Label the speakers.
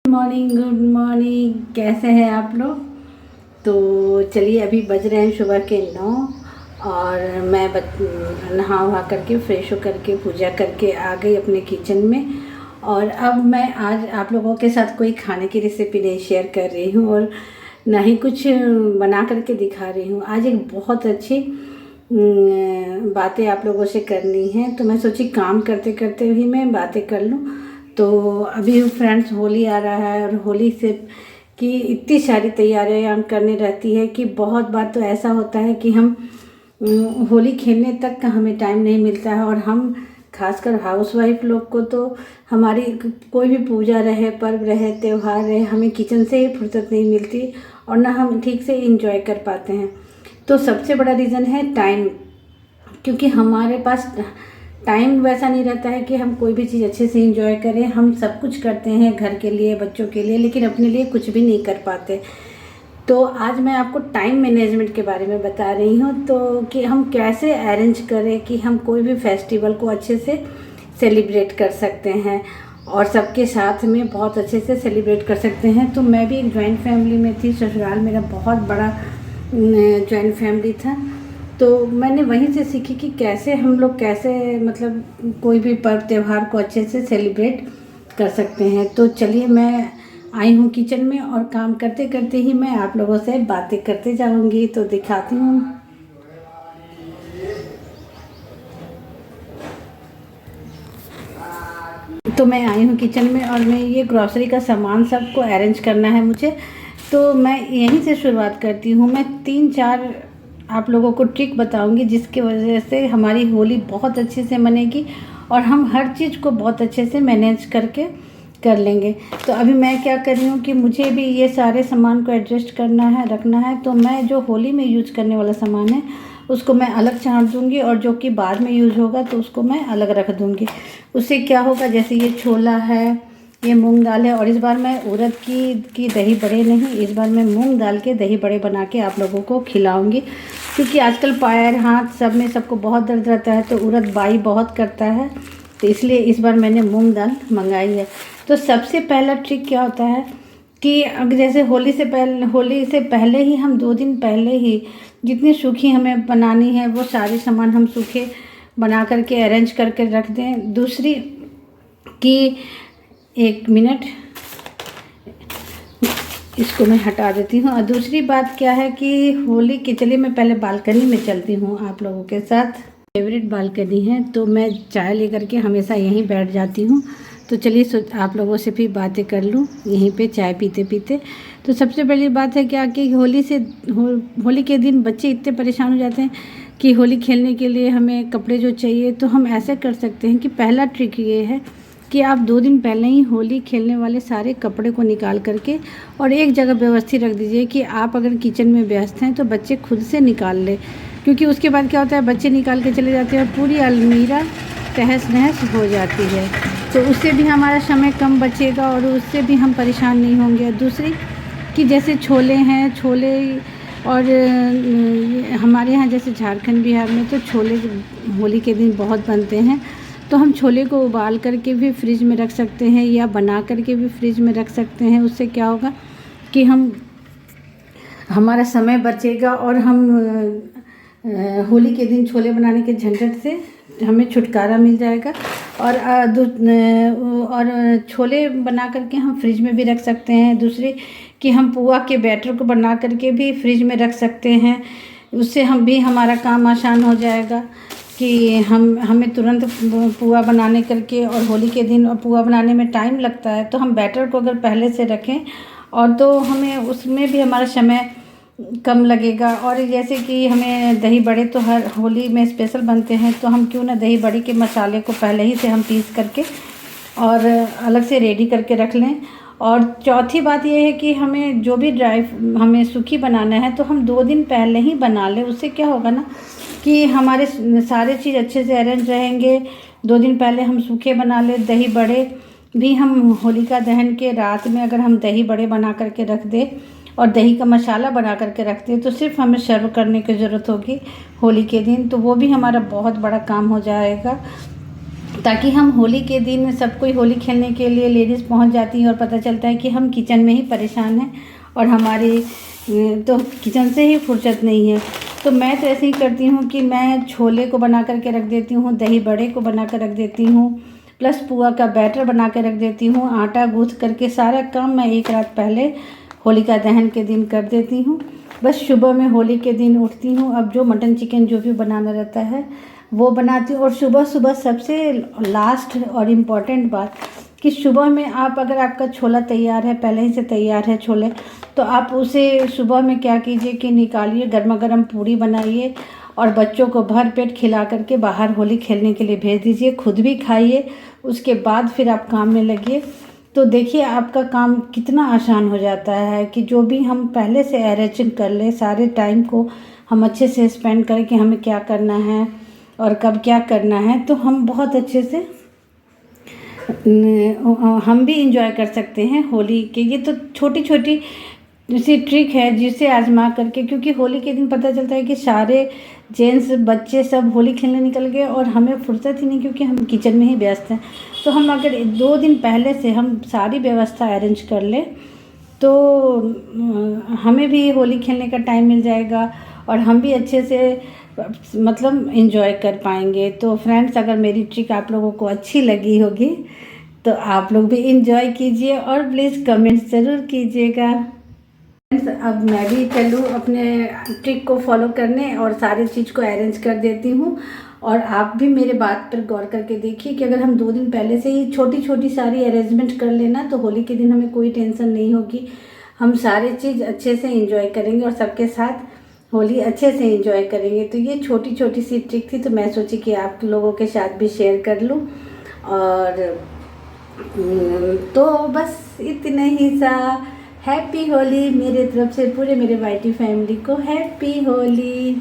Speaker 1: Good morning. कैसे हैं आप लोग? तो चलिए, अभी बज रहे हैं सुबह के 9 और मैं नहा वहा करके फ्रेश हो करके पूजा करके आ गई अपने किचन में। और अब मैं आज आप लोगों के साथ कोई खाने की रेसिपी नहीं शेयर कर रही हूँ और ना ही कुछ बना करके दिखा रही हूँ। आज एक बहुत अच्छी बातें आप लोगों से करनी है, तो मैं सोची काम करते करते ही मैं बातें कर लूँ। तो अभी फ्रेंड्स होली आ रहा है और होली से की इतनी सारी तैयारियां करने रहती है कि बहुत बार तो ऐसा होता है कि हम होली खेलने तक का हमें टाइम नहीं मिलता है। और हम खासकर हाउसवाइफ लोग को तो हमारी कोई भी पूजा रहे, पर्व रहे, त्यौहार रहे, हमें किचन से ही फुर्सत नहीं मिलती और ना हम ठीक से इंजॉय कर पाते हैं। तो सबसे बड़ा रीज़न है टाइम, क्योंकि हमारे पास टाइम वैसा नहीं रहता है कि हम कोई भी चीज़ अच्छे से एंजॉय करें। हम सब कुछ करते हैं घर के लिए, बच्चों के लिए, लेकिन अपने लिए कुछ भी नहीं कर पाते। तो आज मैं आपको टाइम मैनेजमेंट के बारे में बता रही हूँ, तो कि हम कैसे अरेंज करें कि हम कोई भी फेस्टिवल को अच्छे से सेलिब्रेट कर सकते हैं और सबके साथ में बहुत अच्छे से सेलिब्रेट कर सकते हैं। तो मैं भी एक जॉइंट फैमिली में थी, ससुराल मेरा बहुत बड़ा जॉइंट फैमिली था। तो मैंने वहीं से सीखी कि कैसे हम लोग मतलब कोई भी पर्व त्यौहार को अच्छे से सेलिब्रेट कर सकते हैं। तो चलिए, मैं आई हूँ किचन में और काम करते करते ही मैं आप लोगों से बातें करते जाऊँगी। तो दिखाती हूँ। तो मैं आई हूँ किचन में और मैं ये ग्रॉसरी का सामान सबको अरेंज करना है मुझे। तो मैं यहीं से शुरुआत करती हूँ। मैं 3-4 आप लोगों को ट्रिक बताऊंगी जिसकी वजह से हमारी होली बहुत अच्छे से मनेगी और हम हर चीज़ को बहुत अच्छे से मैनेज करके कर लेंगे। तो अभी मैं क्या कर रही हूँ कि मुझे भी ये सारे सामान को एडजस्ट करना है, रखना है। तो मैं जो होली में यूज करने वाला सामान है उसको मैं अलग छांट दूँगी और जो कि बाद में यूज़ होगा तो उसको मैं अलग रख दूँगी। उससे क्या होगा, जैसे ये छोला है, ये मूंग दाल है, और इस बार मैं उड़द की दही बड़े नहीं, इस बार मैं मूंग दाल के दही बड़े बना के आप लोगों को खिलाऊंगी। क्योंकि आजकल पैर हाथ सब में सबको बहुत दर्द रहता है, तो उड़द बाई बहुत करता है, तो इसलिए इस बार मैंने मूंग दाल मंगाई है। तो सबसे पहला ट्रिक क्या होता है कि अगर जैसे होली से पहले ही हम 2 दिन पहले ही जितनी सूखी हमें बनानी है वो सारे सामान हम सूखे बना करके अरेंज करके रख दें। दूसरी कि 1 मिनट इसको मैं हटा देती हूँ। और दूसरी बात क्या है कि होली के चलिए मैं पहले बालकनी में चलती हूँ आप लोगों के साथ। फेवरेट बालकनी है, तो मैं चाय लेकर के हमेशा यहीं बैठ जाती हूँ। तो चलिए आप लोगों से भी बातें कर लूँ यहीं पे चाय पीते पीते। तो सबसे पहली बात है क्या कि होली के दिन बच्चे इतने परेशान हो जाते हैं कि होली खेलने के लिए हमें कपड़े जो चाहिए। तो हम ऐसे कर सकते हैं कि पहला ट्रिक ये है कि आप 2 दिन पहले ही होली खेलने वाले सारे कपड़े को निकाल करके और एक जगह व्यवस्थित रख दीजिए कि आप अगर किचन में व्यस्त हैं तो बच्चे खुद से निकाल लें। क्योंकि उसके बाद क्या होता है, बच्चे निकाल के चले जाते हैं और पूरी अलमीरा तहस नहस हो जाती है। तो उससे भी हमारा समय कम बचेगा और उससे भी हम परेशान नहीं होंगे। दूसरी कि जैसे छोले हैं, छोले और हमारे यहाँ जैसे झारखंड बिहार में तो छोले होली के दिन बहुत बनते हैं। तो हम छोले को उबाल करके भी फ्रिज में रख सकते हैं या बना करके भी फ्रिज में रख सकते हैं। उससे क्या होगा कि हमारा समय बचेगा और हम होली के दिन छोले बनाने के झंझट से हमें छुटकारा मिल जाएगा। और छोले बना करके हम फ्रिज में भी रख सकते हैं। दूसरी कि हम पुआ के बैटर को बना करके भी फ्रिज में रख सकते हैं। उससे हमारा काम आसान हो जाएगा कि हमें तुरंत पुआ बनाने करके, और होली के दिन और पुआ बनाने में टाइम लगता है, तो हम बैटर को अगर पहले से रखें और तो हमें उसमें भी हमारा समय कम लगेगा। और जैसे कि हमें दही बड़े तो हर होली में स्पेशल बनते हैं, तो हम क्यों ना दही बड़े के मसाले को पहले ही से हम पीस करके और अलग से रेडी करके रख लें। और चौथी बात यह है कि हमें जो भी हमें सूखी बनाना है तो हम 2 दिन पहले ही बना लें। उससे क्या होगा ना कि हमारे सारे चीज़ अच्छे से अरेंज रहेंगे। 2 दिन पहले हम सूखे बना लें। दही बड़े भी हम होलिका दहन के रात में अगर हम दही बड़े बना करके रख दें और दही का मसाला बना करके रख दें तो सिर्फ हमें सर्व करने की ज़रूरत होगी होली के दिन, तो वो भी हमारा बहुत बड़ा काम हो जाएगा। ताकि हम होली के दिन सब कोई होली खेलने के लिए लेडीज़ पहुंच जाती हैं और पता चलता है कि हम किचन में ही परेशान हैं और हमारे तो किचन से ही फुर्सत नहीं है। तो मैं तो ऐसे ही करती हूँ कि मैं छोले को बना करके रख देती हूँ, दही बड़े को बना कर रख देती हूँ, प्लस पुआ का बैटर बना के रख देती हूँ। आटा गूँथ करके सारा काम मैं एक रात पहले होलिका दहन के दिन कर देती हूँ। बस सुबह में होली के दिन उठती हूँ, अब जो मटन चिकन जो भी बनाना रहता है वो बनाती हूँ। और सुबह सुबह सबसे लास्ट और इम्पॉर्टेंट बात कि सुबह में आप अगर आपका छोला तैयार है, पहले ही से तैयार है छोले, तो आप उसे सुबह में क्या कीजिए कि निकालिए, गर्मा गर्म पूरी बनाइए और बच्चों को भर पेट खिला करके बाहर होली खेलने के लिए भेज दीजिए, खुद भी खाइए, उसके बाद फिर आप काम में लगिए। तो देखिए आपका काम कितना आसान हो जाता है कि जो भी हम पहले से अरेंज कर लें, सारे टाइम को हम अच्छे से स्पेंड करें कि हमें क्या करना है और कब क्या करना है, तो हम बहुत अच्छे से हम भी इंजॉय कर सकते हैं होली के। ये तो छोटी छोटी जैसी ट्रिक है जिसे आजमा करके, क्योंकि होली के दिन पता चलता है कि सारे जेंट्स बच्चे सब होली खेलने निकल गए और हमें फुर्सत ही नहीं, क्योंकि हम किचन में ही व्यस्त हैं। तो हम अगर 2 दिन पहले से हम सारी व्यवस्था अरेंज कर लें तो हमें भी होली खेलने का टाइम मिल जाएगा और हम भी अच्छे से मतलब इंजॉय कर पाएंगे। तो फ्रेंड्स, अगर मेरी ट्रिक आप लोगों को अच्छी लगी होगी तो आप लोग भी इंजॉय कीजिए और प्लीज़ कमेंट ज़रूर कीजिएगा। फ्रेंड्स, अब मैं भी चलूँ अपने ट्रिक को फॉलो करने और सारी चीज़ को अरेंज कर देती हूँ। और आप भी मेरे बात पर गौर करके देखिए कि अगर हम 2 दिन पहले से ही छोटी छोटी सारी अरेंजमेंट कर लेना तो होली के दिन हमें कोई टेंशन नहीं होगी, हम सारी चीज़ अच्छे से इंजॉय करेंगे और सबके साथ होली अच्छे से इंजॉय करेंगे। तो ये छोटी छोटी सी ट्रिक थी, तो मैं सोची कि आप लोगों के साथ भी शेयर कर लूँ। और तो बस इतना ही सा। हैप्पी होली मेरे तरफ से पूरे मेरे वाईटी फैमिली को, हैप्पी होली।